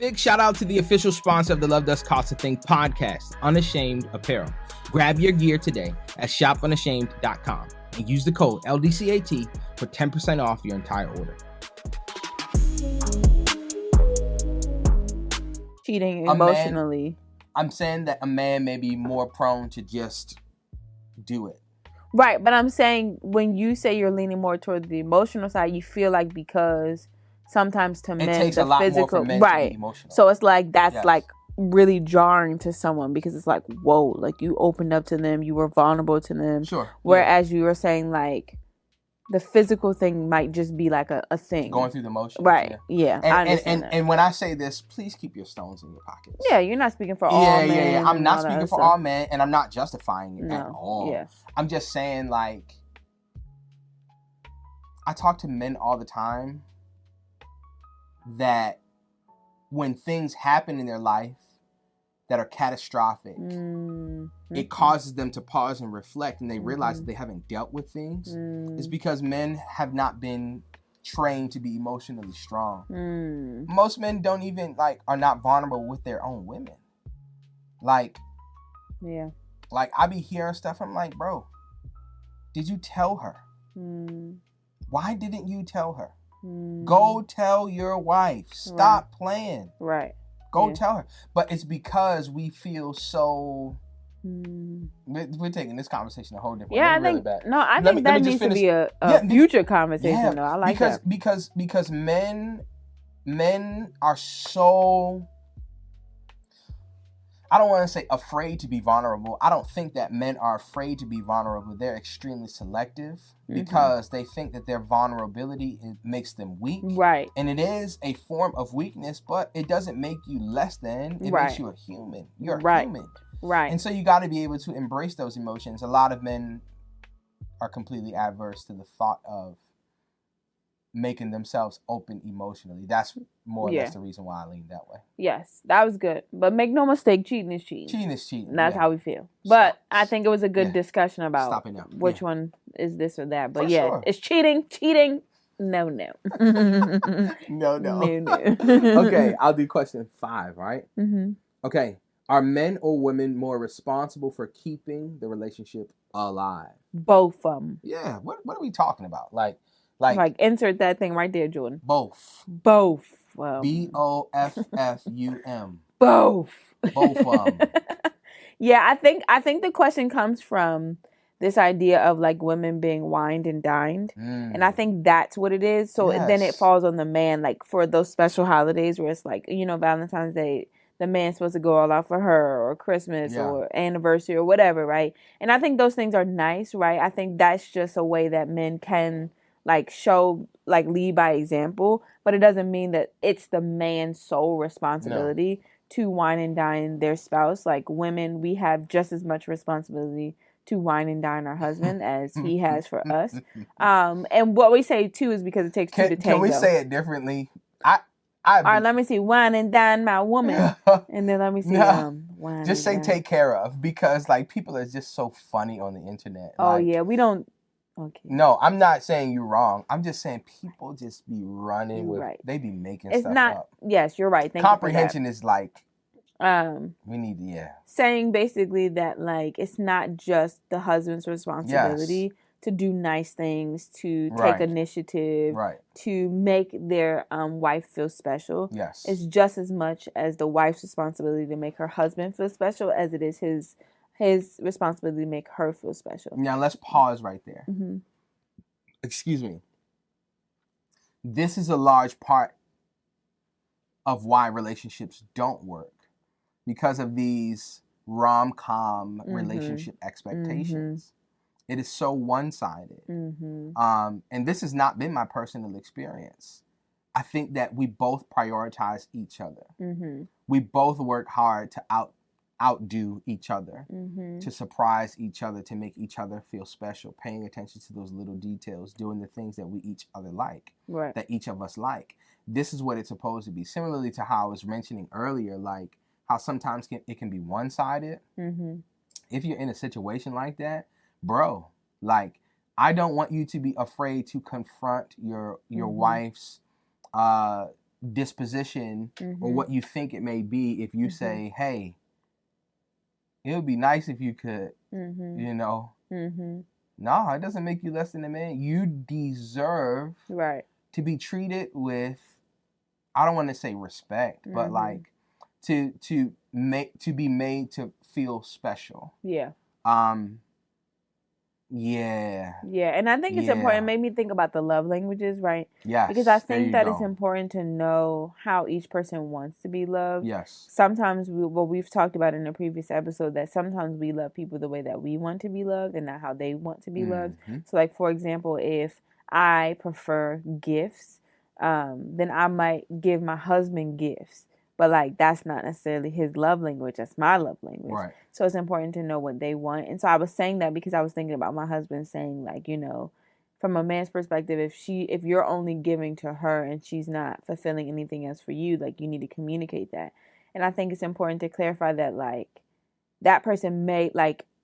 Big shout out to the official sponsor of the Love Does Cost a Thing podcast, Unashamed Apparel. Grab your gear today at shopUnashamed.com and use the code LDCAT for 10% off your entire order. Cheating emotionally. I'm saying that a man may be more prone to just do it. Right, but I'm saying when you say you're leaning more toward the emotional side, you feel like because sometimes to men, it takes the a lot physical, more for men right? to be emotional. So it's like that's Yes. like really jarring to someone because it's like, whoa, like you opened up to them, you were vulnerable to them. Sure. Whereas you were saying like the physical thing might just be like a thing. Going through the motions. Right. Yeah. I And, understand that. and when I say this, please keep your stones in your pockets. Yeah, you're not speaking for all men. Yeah. I'm and not all that speaking for stuff. all men, and I'm not justifying it at all. Yeah. I'm just saying, like, I talk to men all the time that when things happen in their life that are catastrophic, it causes them to pause and reflect, and they realize that they haven't dealt with things. It's because men have not been trained to be emotionally strong. Most men don't even are not vulnerable with their own women. Like I be hearing stuff. I'm like, bro, did you tell her? Why didn't you tell her? Go tell your wife. Stop playing. Right. Go tell her. But it's because we feel so... We're taking this conversation a whole different way. Yeah, I think that needs to be a future conversation, though. I like that. Because men are so... I don't want to say afraid to be vulnerable. I don't think that men are afraid to be vulnerable. They're extremely selective because they think that their vulnerability makes them weak. Right. And it is a form of weakness, but it doesn't make you less than. It makes you a human. You're a human. Right. And so you got to be able to embrace those emotions. A lot of men are completely adverse to the thought of making themselves open emotionally. That's more or less the reason why I lean that way. Yes, that was good. But make no mistake, cheating is cheating. Cheating is cheating. That's how we feel. But I think it was a good discussion about which one is this or that. But it's cheating. Cheating. No. No. No. Okay, I'll do question 5, right? Okay. Are men or women more responsible for keeping the relationship alive? Both of them. Yeah. What are we talking about? Like insert that thing right there, Jordan. Both. Well, BOFFUM. Both of them. Yeah, I think the question comes from this idea of like women being wined and dined. And I think that's what it is. So then it falls on the man, like for those special holidays where it's like, Valentine's Day, the man's supposed to go all out for her, or Christmas or anniversary or whatever, right? And I think those things are nice, right? I think that's just a way that men can show, lead by example, but it doesn't mean that it's the man's sole responsibility to wine and dine their spouse. Like women, we have just as much responsibility to wine and dine our husband as he has for us. And what we say too is because it takes two to tango. Can we say it differently? All right, let me see. Wine and dine my woman. And then let me see. Wine just say take care of, because people are just so funny on the internet. Oh, we don't. Okay. No, I'm not saying you're wrong. I'm just saying people just be running with. Right. They be making stuff up. Yes, you're right. Comprehension is we need saying basically that it's not just the husband's responsibility to do nice things, to take initiative, to make their wife feel special. Yes. It's just as much as the wife's responsibility to make her husband feel special as it is his responsibility to make her feel special. Now let's pause right there. Excuse me. This is a large part of why relationships don't work, because of these rom-com relationship expectations. It is so one-sided. And this has not been my personal experience. I think that we both prioritize each other. We both work hard to outdo each other, to surprise each other, to make each other feel special, paying attention to those little details, doing the things that we each other like, that each of us like. This is what it's supposed to be. Similarly to how I was mentioning earlier, how sometimes it can be one-sided. If you're in a situation like that, bro, I don't want you to be afraid to confront your wife's disposition or what you think it may be if you say, hey, it would be nice if you could, you know. No, it doesn't make you less than a man. You deserve to be treated with, I don't want to say respect, but like to be made to feel special. Yeah. Yeah, and I think it's important. It made me think about the love languages, right? Yes. Because I think that it's important to know how each person wants to be loved. Yes. Sometimes, we've talked about in a previous episode that sometimes we love people the way that we want to be loved and not how they want to be loved. So, like, for example, if I prefer gifts, then I might give my husband gifts. But, like, that's not necessarily his love language. That's my love language. Right. So it's important to know what they want. And so I was saying that because I was thinking about my husband saying, like, you know, from a man's perspective, if you're only giving to her and she's not fulfilling anything else for you, like, you need to communicate that. And I think it's important to clarify that, like, that person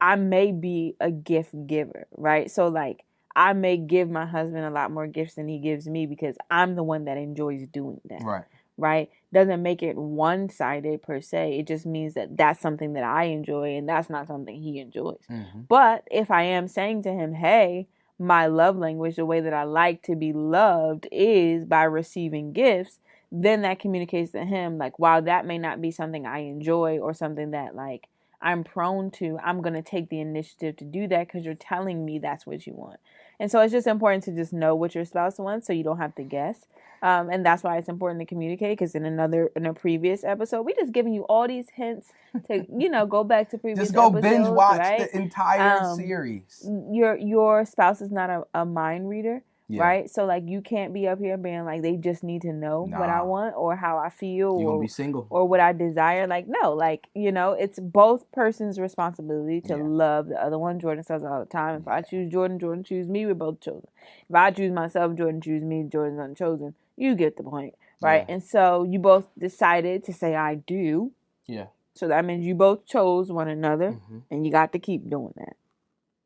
I may be a gift giver, right? So, like, I may give my husband a lot more gifts than he gives me because I'm the one that enjoys doing that. Right. Right? Doesn't make it one-sided per se. It just means that that's something that I enjoy and that's not something he enjoys. But if I am saying to him, hey, my love language, the way that I like to be loved is by receiving gifts, then that communicates to him, like, while that may not be something I enjoy or something that, like, I'm prone to, I'm going to take the initiative to do that because you're telling me that's what you want. And so it's just important to just know what your spouse wants so you don't have to guess. And that's why it's important to communicate, because in a previous episode, we just giving you all these hints to, you know, go back to previous episodes. Just go binge watch the entire series. Your spouse is not a mind reader, right? So, like, you can't be up here being like, they just need to know what I want or how I feel. You're going to be single. Or what I desire. Like, no, like, you know, it's both person's responsibility to love the other one. Jordan says it all the time. If I choose Jordan, Jordan choose me, we're both chosen. If I choose myself, Jordan choose me, Jordan's unchosen. You get the point, right? Yeah. And so you both decided to say, I do. Yeah. So that means you both chose one another, and you got to keep doing that.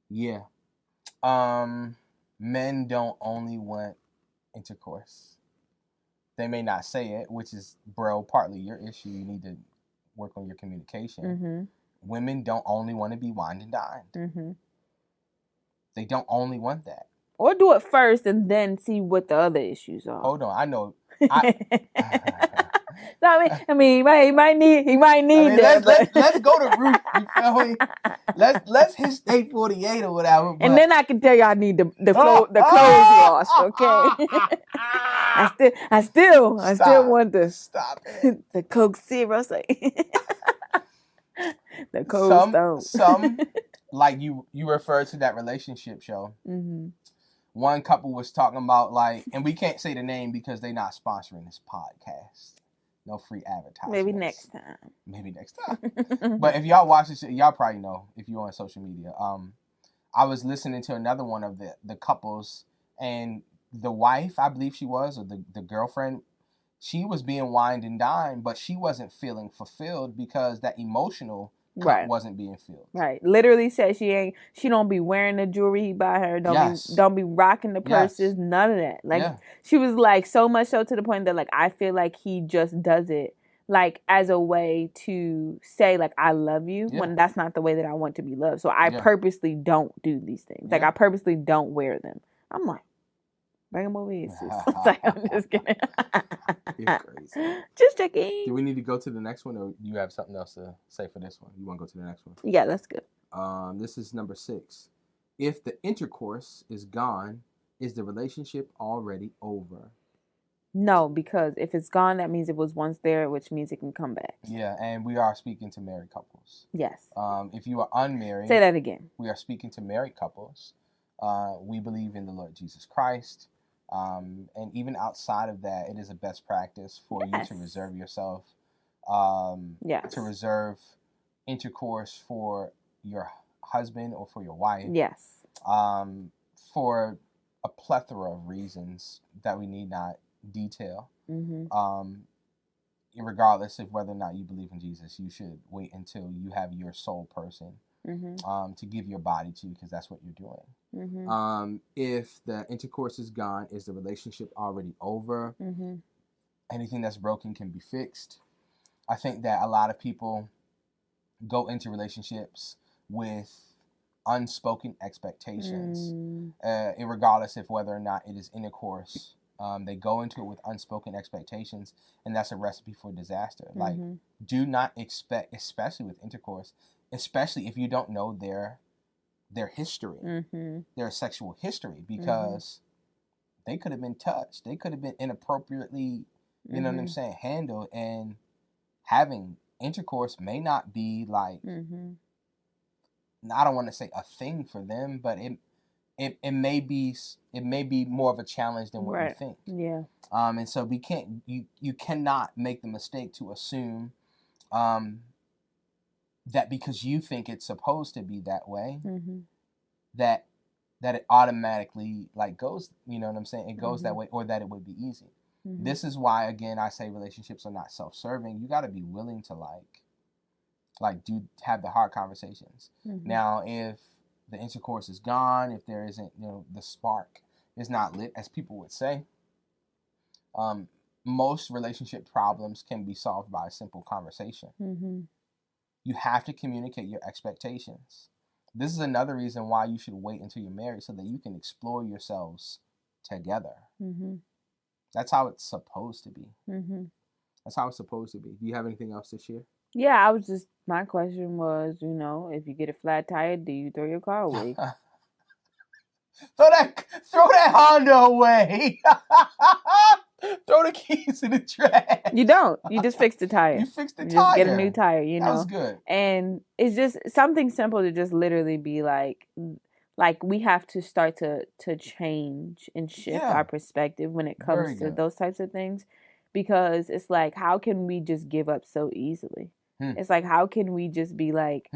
Yeah. Men don't only want intercourse. They may not say it, which is, bro, partly your issue. You need to work on your communication. Women don't only want to be wined and dined. They don't only want that. Or do it first and then see what the other issues are. Hold on, I know. So, I mean, he might need that. Let's go to Ruth. You feel me? Let's hit state 48 or whatever. But... And then I can tell you I need the clothes washed. Okay. I still want the Coke Zero. The Coke Stone. Some like you referred to that relationship show. One couple was talking about, like, and we can't say the name because they're not sponsoring this podcast. No free advertising. Maybe next time. But if y'all watch this, y'all probably know if you're on social media. I was listening to another one of the couples, and the wife, I believe she was, or the girlfriend, she was being wined and dined, but she wasn't feeling fulfilled because that emotional cup wasn't being filled. Right. Literally said she don't be wearing the jewelry he buy her. Don't be rocking the purses. None of that. Like, she was like, so much so to the point that, like, I feel like he just does it, like, as a way to say, like, I love you, when that's not the way that I want to be loved. So I purposely don't do these things. Like, I purposely don't wear them. I'm like, bring them over here, sis. Like, I'm just kidding. You're crazy. Just checking. Do we need to go to the next one, or do you have something else to say for this one? You want to go to the next one? Yeah, that's good. This is number 6. If the intercourse is gone, is the relationship already over? No, because if it's gone, that means it was once there, which means it can come back. Yeah, and we are speaking to married couples. Yes. If you are unmarried... Say that again. We are speaking to married couples. We believe in the Lord Jesus Christ. And even outside of that, it is a best practice for you to reserve yourself, to reserve intercourse for your husband or for your wife. Yes. For a plethora of reasons that we need not detail. Regardless of whether or not you believe in Jesus, you should wait until you have your sole person to give your body to, because that's what you're doing. If the intercourse is gone, is the relationship already over? anything that's broken can be fixed. I think that a lot of people go into relationships with unspoken expectations, regardless of whether or not it is intercourse. They go into it with unspoken expectations, and that's a recipe for disaster. Like, do not expect, especially with intercourse, especially if you don't know their history, their sexual history, because they could have been touched, they could have been inappropriately, you know what I'm saying, handled, and having intercourse may not be like, I don't want to say a thing for them, but it may be more of a challenge than what you think. Yeah. And so you cannot make the mistake to assume that because you think it's supposed to be that way, that it automatically like goes, you know what I'm saying? It goes that way, or that it would be easy. This is why, again, I say relationships are not self-serving. You got to be willing to have the hard conversations. Now, if the intercourse is gone, if there isn't, the spark is not lit, as people would say, most relationship problems can be solved by a simple conversation. You have to communicate your expectations. This is another reason why you should wait until you're married, so that you can explore yourselves together. That's how it's supposed to be. That's how it's supposed to be. Do you have anything else to share? Yeah, my question was, if you get a flat tire, do you throw your car away? Throw that Honda away. Throw the keys in the trash. You don't. You just fix the tire. You fix the tire. Just get a new tire, That was good. And it's just something simple to just literally be like we have to start to change and shift our perspective when it comes to those types of things, because it's like, how can we just give up so easily? It's like, how can we just be like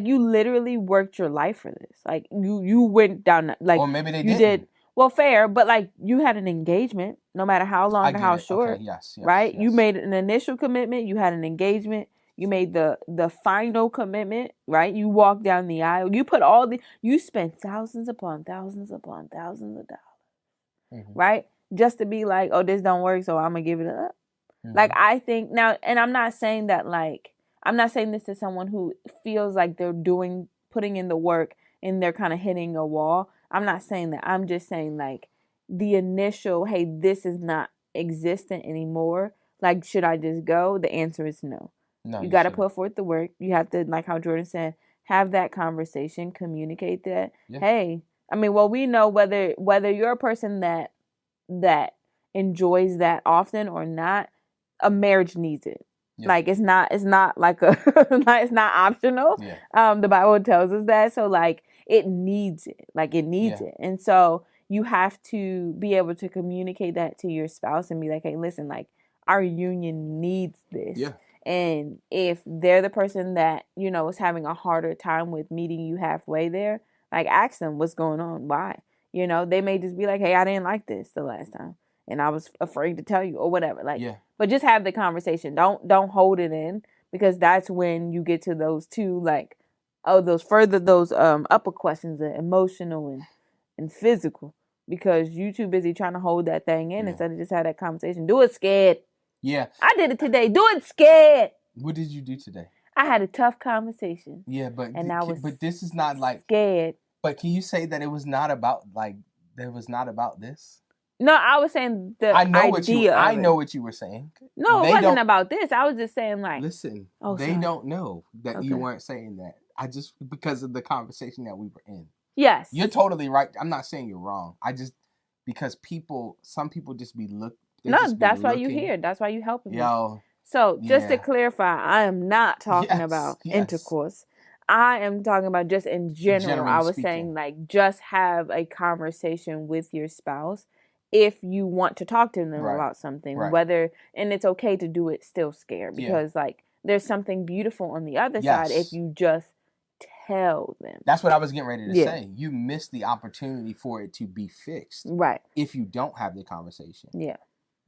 you literally worked your life for this. Like you went down, like, or maybe they did. Well, fair, but like you had an engagement, no matter how long or how short. Okay, yes, right? Yes. You made an initial commitment. You had an engagement. You made the final commitment, right? You walked down the aisle. You put you spent thousands upon thousands upon thousands of dollars, right? Just to be like, oh, this don't work, so I'm gonna give it up. Like, I think now, and I'm not saying that, like, I'm not saying this to someone who feels like they're putting in the work and they're kind of hitting a wall. I'm not saying that. I'm just saying, like, the initial, hey, this is not existent anymore. Like, should I just go? The answer is no. No, you got to put forth the work. You have to, like how Jordan said, have that conversation, communicate that. Yeah. Hey, I mean, well, we know whether you're a person that enjoys that often or not, a marriage needs it. Yeah. Like, it's not like it's not optional. Yeah. The Bible tells us that. So, like, it needs it. Like, it needs it. And so you have to be able to communicate that to your spouse and be like, hey, listen, like, our union needs this. Yeah. And if they're the person that, is having a harder time with meeting you halfway there, like, ask them what's going on. Why? They may just be like, hey, I didn't like this the last time, and I was afraid to tell you, or whatever. Like, yeah. But just have the conversation. Don't hold it in, because that's when you get to those two, like, those upper questions, the emotional and physical, because you too busy trying to hold that thing in instead of just have that conversation. Do it scared. Yeah. I did it today. Do it scared. What did you do today? I had a tough conversation. Yeah, but this is not like scared. But can you say that it was not about this? No, I was saying I know what you were saying. No, it wasn't about this. I was just saying, like, listen, they don't know that you weren't saying that. Because of the conversation that we were in. Yes. You're totally right. I'm not saying you're wrong. Because some people just be that's why you're here. That's why you helping me. So just to clarify, I am not talking about intercourse. I am talking about just in general. I was saying, like, just have a conversation with your spouse if you want to talk to them about something. Whether, and it's okay to do it still scared, because like, there's something beautiful on the other side if you just tell them. That's what I was getting ready to say. You miss the opportunity for it to be fixed. Right. If you don't have the conversation. Yeah.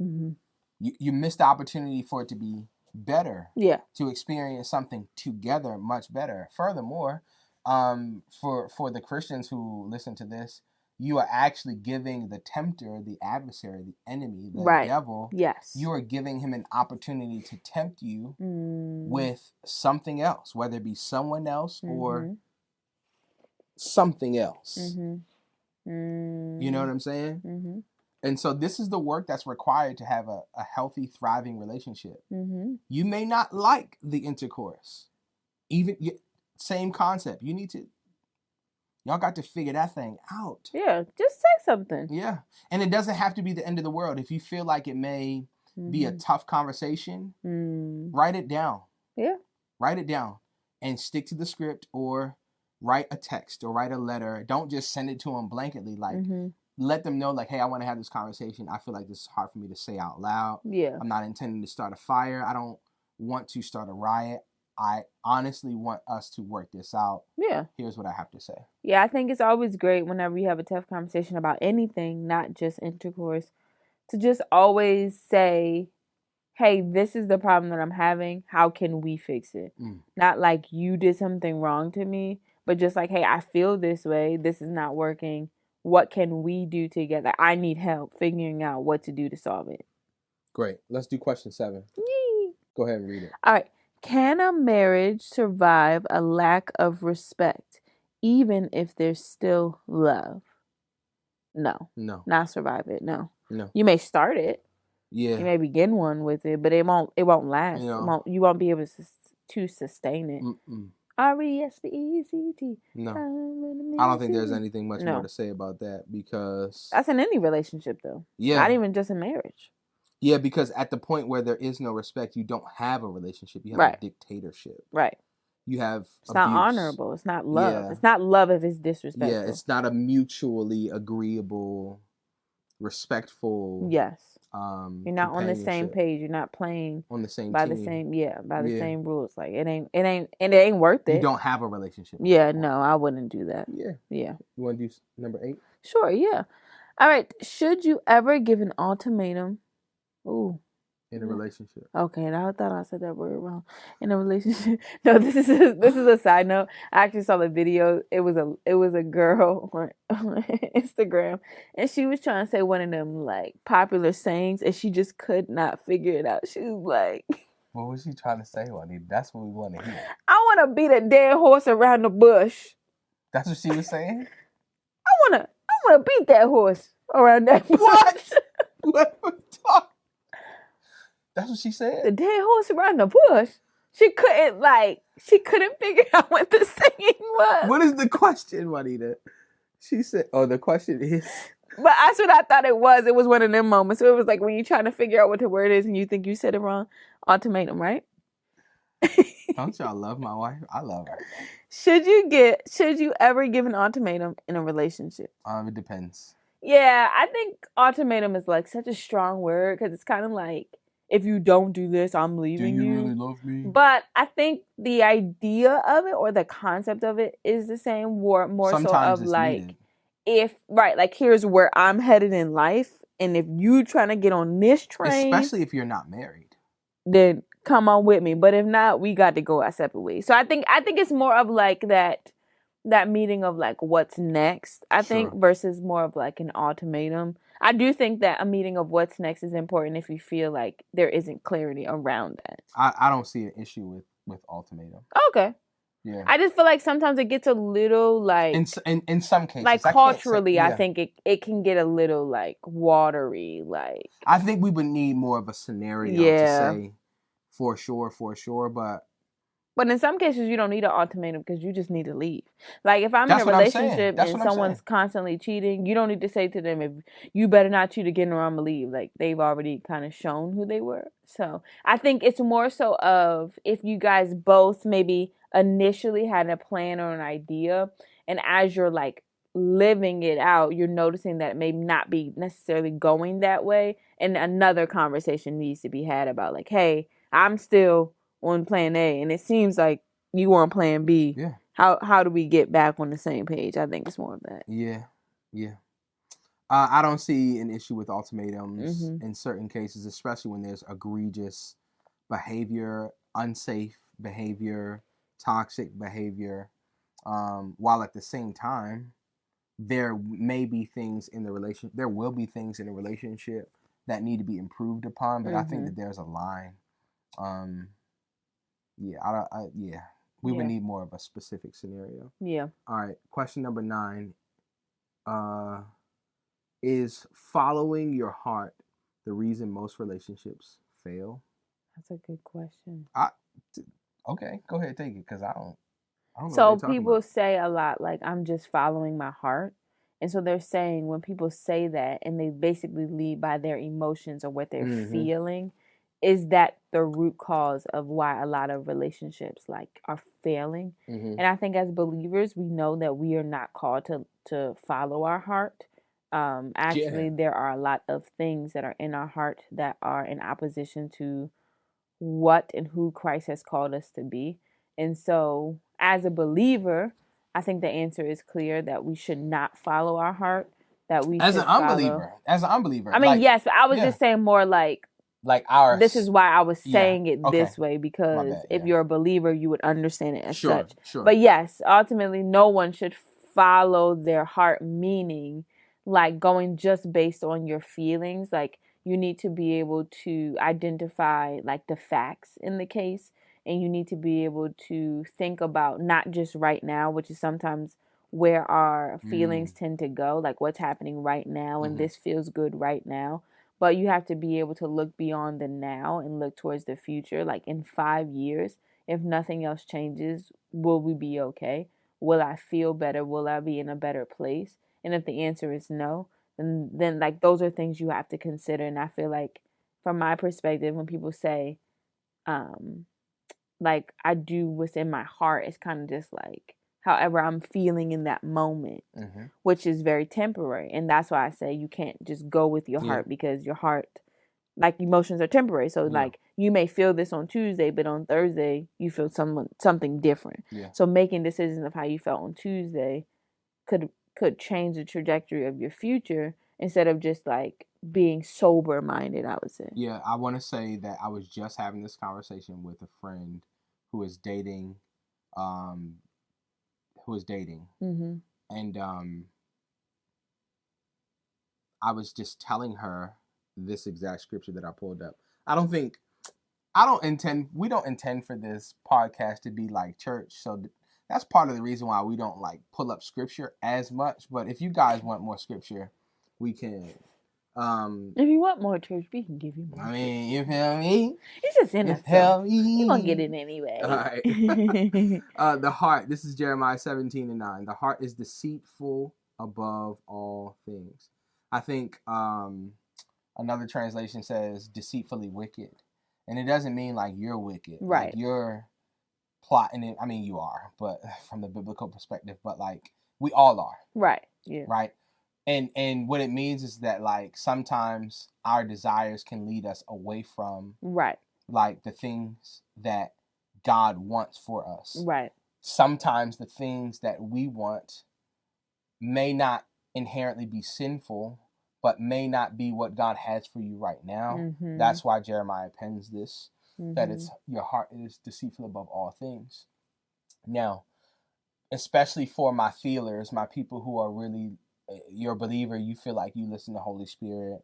Mm-hmm. You miss the opportunity for it to be better. Yeah. To experience something together much better. Furthermore, for the Christians who listen to this, you are actually giving the tempter, the adversary, the enemy, the devil, you are giving him an opportunity to tempt you with something else, whether it be someone else or something else. You know what I'm saying? And so this is the work that's required to have a healthy, thriving relationship. You may not like the intercourse. Even same concept. Y'all got to figure that thing out. Yeah, just say something. Yeah. And it doesn't have to be the end of the world. If you feel like it may be a tough conversation, write it down. Yeah. Write it down and stick to the script, or write a text or write a letter. Don't just send it to them blanketly. Like, let them know, like, hey, I want to have this conversation. I feel like this is hard for me to say out loud. Yeah. I'm not intending to start a fire. I don't want to start a riot. I honestly want us to work this out. Yeah. Here's what I have to say. Yeah, I think it's always great whenever you have a tough conversation about anything, not just intercourse, to just always say, hey, this is the problem that I'm having. How can we fix it? Not like you did something wrong to me, but just like, hey, I feel this way. This is not working. What can we do together? I need help figuring out what to do to solve it. Great. Let's do question 7. Yay. Go ahead and read it. All right. Can a marriage survive a lack of respect, even if there's still love? No. No. Not survive it. No. No. You may start it. Yeah. You may begin one with it, but it won't last. You won't be able to sustain it. RESPECT. No. I don't think there's anything much more to say about that, because that's in any relationship though. Yeah. Not even just in marriage. Yeah, because at the point where there is no respect, you don't have a relationship. You have a dictatorship. Right. You have It's not honorable. It's not love. Yeah. It's not love if it's disrespectful. Yeah, it's not a mutually agreeable, respectful. Yes. You're not on the same page. You're not playing on the same by team. the same rules. Like it ain't worth it. You don't have a relationship. Yeah, no, I wouldn't do that. Yeah. Yeah. You want to do number 8? Sure, yeah. All right. Should you ever give an ultimatum? Ooh. In a relationship. Okay, and I thought I said that word wrong. In a relationship. No, this is a side note. I actually saw the video. It was a girl on Instagram, and she was trying to say one of them like popular sayings, and she just could not figure it out. She was like, what was she trying to say, Juanita? That's what we want to hear. I want to beat a dead horse around the bush. That's what she was saying? I want to beat that horse around that bush. What? What are we talking? That's what she said? The dead horse around the bush. She couldn't figure out what the saying was. What is the question, Juanita? She said, the question is. But that's what I thought it was. It was one of them moments. So it was like when you're trying to figure out what the word is and you think you said it wrong. Ultimatum, right? Don't y'all love my wife? I love her. Should you ever give an ultimatum in a relationship? It depends. Yeah, I think ultimatum is like such a strong word because it's kind of like, if you don't do this, I'm leaving you. Do you really love me? But I think the idea of it or the concept of it is the same. More Sometimes so of it's like, needed. like here's where I'm headed in life, and if you trying to get on this train, especially if you're not married, then come on with me. But if not, we got to go our separate ways. So I think it's more of like that meeting of like what's next. I think versus more of like an ultimatum. I do think that a meeting of what's next is important if you feel like there isn't clarity around that. I don't see an issue with ultimatum. Okay. Yeah. I just feel like sometimes it gets a little like in some cases, like culturally, I think it can get a little like watery. Like I think we would need more of a scenario to say for sure, but in some cases, you don't need an ultimatum because you just need to leave. Like, if I'm in a relationship and someone's constantly cheating, you don't need to say to them, if you better not cheat again or I'm going to leave. Like, they've already kind of shown who they were. So, I think it's more so of if you guys both maybe initially had a plan or an idea, and as you're, like, living it out, you're noticing that it may not be necessarily going that way, and another conversation needs to be had about, like, hey, I'm still on plan A, and it seems like you on plan B. Yeah. How do we get back on the same page? I think it's more of that. Yeah. I don't see an issue with ultimatums in certain cases, especially when there's egregious behavior, unsafe behavior, toxic behavior, while at the same time, there may be things in the relation. There will be things in a relationship that need to be improved upon, but I think that there's a line. Yeah, we would need more of a specific scenario. Yeah. All right. Question number 9. Is following your heart the reason most relationships fail? That's a good question. Okay, go ahead, take it, because I don't know so what they're talking people about. say a lot like, I'm just following my heart. And so they're saying when people say that and they basically lead by their emotions or what they're feeling, is that the root cause of why a lot of relationships like are failing? And I think as believers, we know that we are not called to follow our heart. Actually, there are a lot of things that are in our heart that are in opposition to what and who Christ has called us to be. And so, as a believer, I think the answer is clear that we should not follow our heart. That we as should an unbeliever. As an unbeliever. I mean, yes, but I was just saying more like our. This is why I was saying it this way, because if you're a believer, you would understand it as such. Sure. But yes, ultimately, no one should follow their heart, meaning like going just based on your feelings. Like you need to be able to identify like the facts in the case, and you need to be able to think about not just right now, which is sometimes where our feelings tend to go, like what's happening right now, and this feels good right now. But you have to be able to look beyond the now and look towards the future. Like in 5 years, if nothing else changes, will we be okay? Will I feel better? Will I be in a better place? And if the answer is no, then like those are things you have to consider. And I feel like from my perspective, when people say, like I do what's in my heart, it's kind of just like however I'm feeling in that moment, which is very temporary. And that's why I say you can't just go with your heart, because your heart, like emotions are temporary. So like you may feel this on Tuesday, but on Thursday you feel something different. So making decisions of how you felt on Tuesday could change the trajectory of your future instead of just like being sober minded, I would say. Yeah, I want to say that I was just having this conversation with a friend who is dating, and I was just telling her this exact scripture that I pulled up. We don't intend for this podcast to be like church, so that's part of the reason why we don't like pull up scripture as much. But if you guys want more scripture, we can. If you want more church, we can give you more. I mean, you feel me? It's just in us. You gonna get it anyway. All right. The heart. This is Jeremiah 17:9. The heart is deceitful above all things. I think another translation says deceitfully wicked, and it doesn't mean like you're wicked, right? Like you're plotting it. I mean, you are, but from the biblical perspective, but like we all are, right? Yeah, right. And what it means is that like sometimes our desires can lead us away from like the things that God wants for us. Right. Sometimes the things that we want may not inherently be sinful, but may not be what God has for you right now. That's why Jeremiah pens this, that it's your heart is deceitful above all things. Now, especially for my feelers, my people who are really, you're a believer, you feel like you listen to Holy Spirit.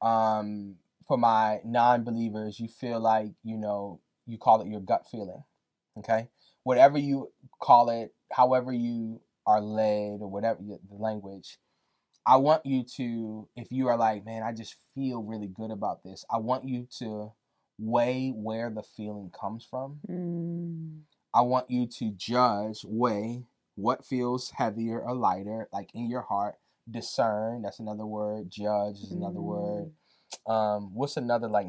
For my non-believers, you feel like, you call it your gut feeling. Okay? Whatever you call it, however you are led, or whatever the language, I want you to, if you are like, man, I just feel really good about this, I want you to weigh where the feeling comes from. I want you to weigh what feels heavier or lighter, like in your heart. Discern, that's another word. Judge is another word. What's another like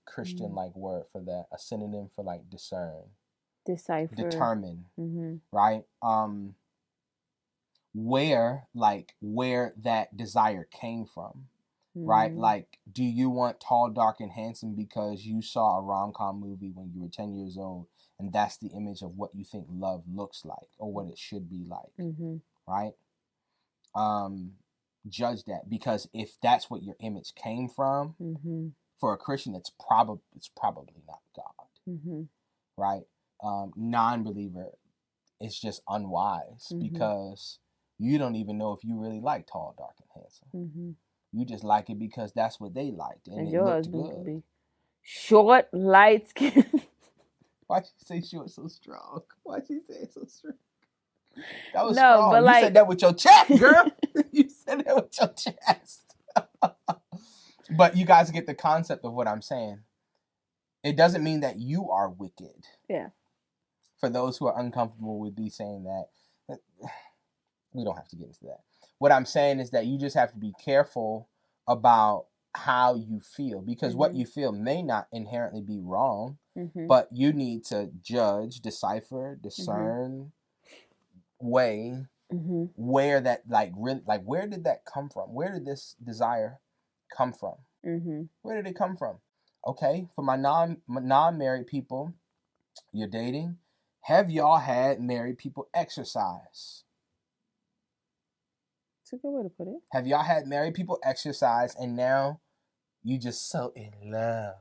Christian like word for that? A synonym for like discern. Decipher. Determine. Right? Where that desire came from. Right? Like, do you want tall, dark, and handsome because you saw a rom-com movie when you were 10 years old, and that's the image of what you think love looks like or what it should be like? Right? Judge that, because if that's what your image came from, for a Christian, it's probably not God. Right? Non-believer, it's just unwise, because You don't even know if you really like tall, dark, and handsome. Mm-hmm. You just like it because that's what they liked, and it your looked husband good. Could be short, light skin. Why'd you say short so strong? Why'd you say it so strong? That was no, strong. But you said that with your chest, girl. You said that with your chest. But you guys get the concept of what I'm saying. It doesn't mean that you are wicked. Yeah. For those who are uncomfortable with me saying that, we don't have to get into that. What I'm saying is that you just have to be careful about how you feel, because what you feel may not inherently be wrong, but you need to judge, decipher, discern, weigh where that where did that come from? Where did this desire come from? Where did it come from? Okay, for my non-married people you're dating, have y'all had married people exercise? That's a good way to put it. Have y'all had married people exercise and now you just so in love?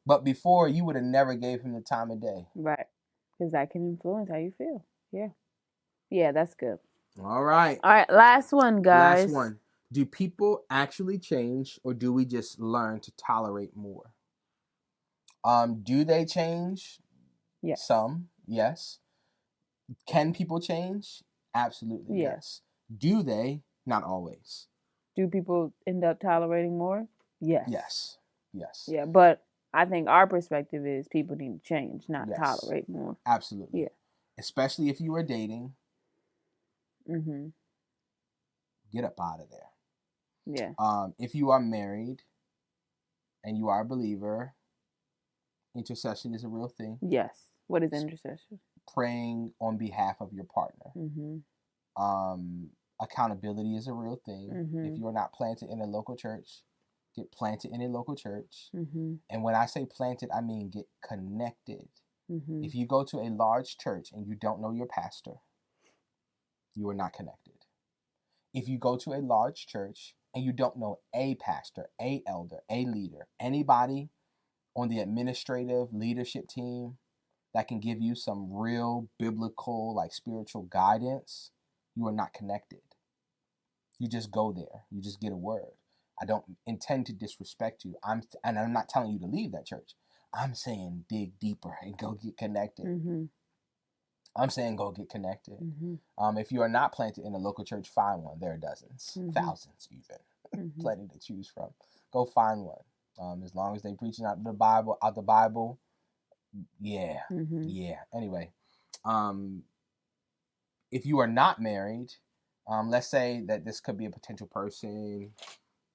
But before, you would have never gave him the time of day. Right. Because that can influence how you feel. Yeah. Yeah, that's good. All right. All right, last one, guys. Last one. Do people actually change, or do we just learn to tolerate more? Do they change? Yes. Some, yes. Can people change? Absolutely, yes. Do they? Not always. Do people end up tolerating more? Yes. Yes. Yes. Yeah, but I think our perspective is people need to change, not tolerate more. Absolutely. Yeah. Especially if you are dating. Get up out of there. Yeah. If you are married and you are a believer, intercession is a real thing. Yes. What is intercession? Praying on behalf of your partner. Accountability is a real thing. If you are not planted in a local church, get planted in a local church. And when I say planted, I mean get connected. If you go to a large church and you don't know your pastor, you are not connected. If you go to a large church and you don't know a pastor, a elder, a leader, anybody on the administrative leadership team that can give you some real biblical, like spiritual guidance, you are not connected. You just go there. You just get a word. I don't intend to disrespect you. I'm not telling you to leave that church. I'm saying dig deeper and go get connected. I'm saying go get connected. If you are not planted in a local church, find one. There are dozens, thousands even, plenty to choose from. Go find one. As long as they preaching out the Bible, yeah. Anyway, if you are not married, let's say that this could be a potential person.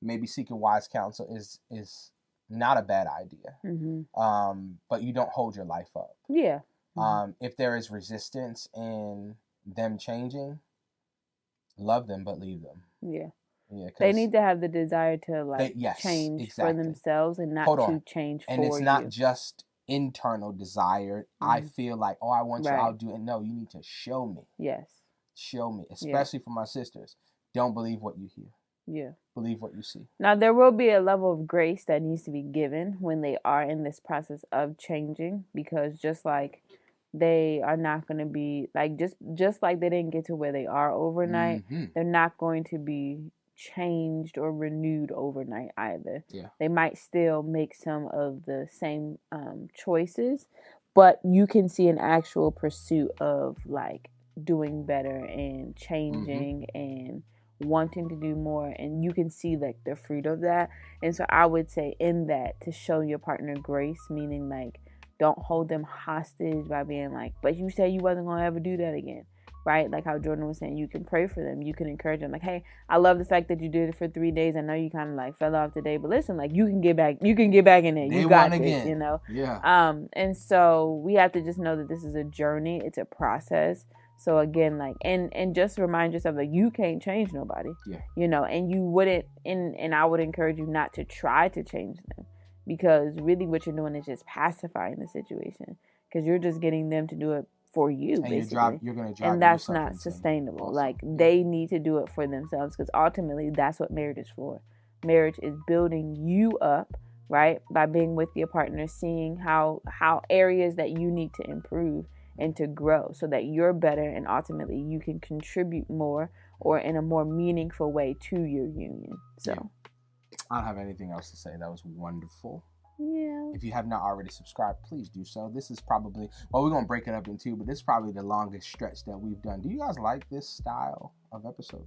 Maybe seeking wise counsel is not a bad idea. But you don't hold your life up. Yeah. If there is resistance in them changing, love them, but leave them. Yeah. They need to have the desire to change for themselves and not to change for you. And it's not just internal desire. I feel like, I want you, I'll do it. No, you need to show me. Yes. Show me, especially for my sisters. Don't believe what you hear. Yeah. Believe what you see. Now, there will be a level of grace that needs to be given when they are in this process of changing, because just like they are not going to be like, just like they didn't get to where they are overnight, they're not going to be changed or renewed overnight either. Yeah. They might still make some of the same choices, but you can see an actual pursuit of like doing better and changing and wanting to do more, and you can see like the fruit of that. And so I would say in that, to show your partner grace, meaning like don't hold them hostage by being like, but you said you wasn't gonna ever do that again, right? Like how Jordan was saying, you can pray for them, you can encourage them, like, hey, I love the fact that you did it for 3 days. I know you kind of like fell off today, but listen, like you can get back in there. You got this, again. You know. Yeah. And so we have to just know that this is a journey, it's a process. So again, like, and just remind yourself that you can't change nobody. Yeah. You know, and you wouldn't, and I would encourage you not to try to change them, because really what you're doing is just pacifying the situation, because you're just getting them to do it for you, and basically. You're gonna drive, and that's not sustainable. Also. Like they need to do it for themselves, because ultimately that's what marriage is for. Marriage is building you up, right, by being with your partner, seeing how areas that you need to improve. and to grow so that you're better and ultimately you can contribute more or in a more meaningful way to your union. So I don't have anything else to say. That was wonderful. Yeah. If you have not already subscribed, please do so. This is probably, well, we're going to break it up in two, but this is probably the longest stretch that we've done. Do you guys like this style of episode?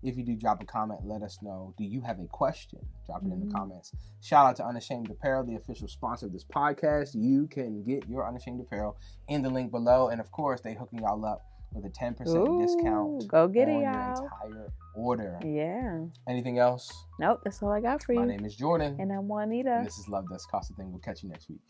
If you do, drop a comment. Let us know. Do you have a question? Drop it in the comments. Shout out to Unashamed Apparel, the official sponsor of this podcast. You can get your Unashamed Apparel in the link below. And, of course, they hooking y'all up with a 10% discount. Go get it, on y'all. your entire order. Yeah. Anything else? Nope, that's all I got for you. My name is Jordan. And I'm Juanita. And this is Love Does Cost a Thing. We'll catch you next week.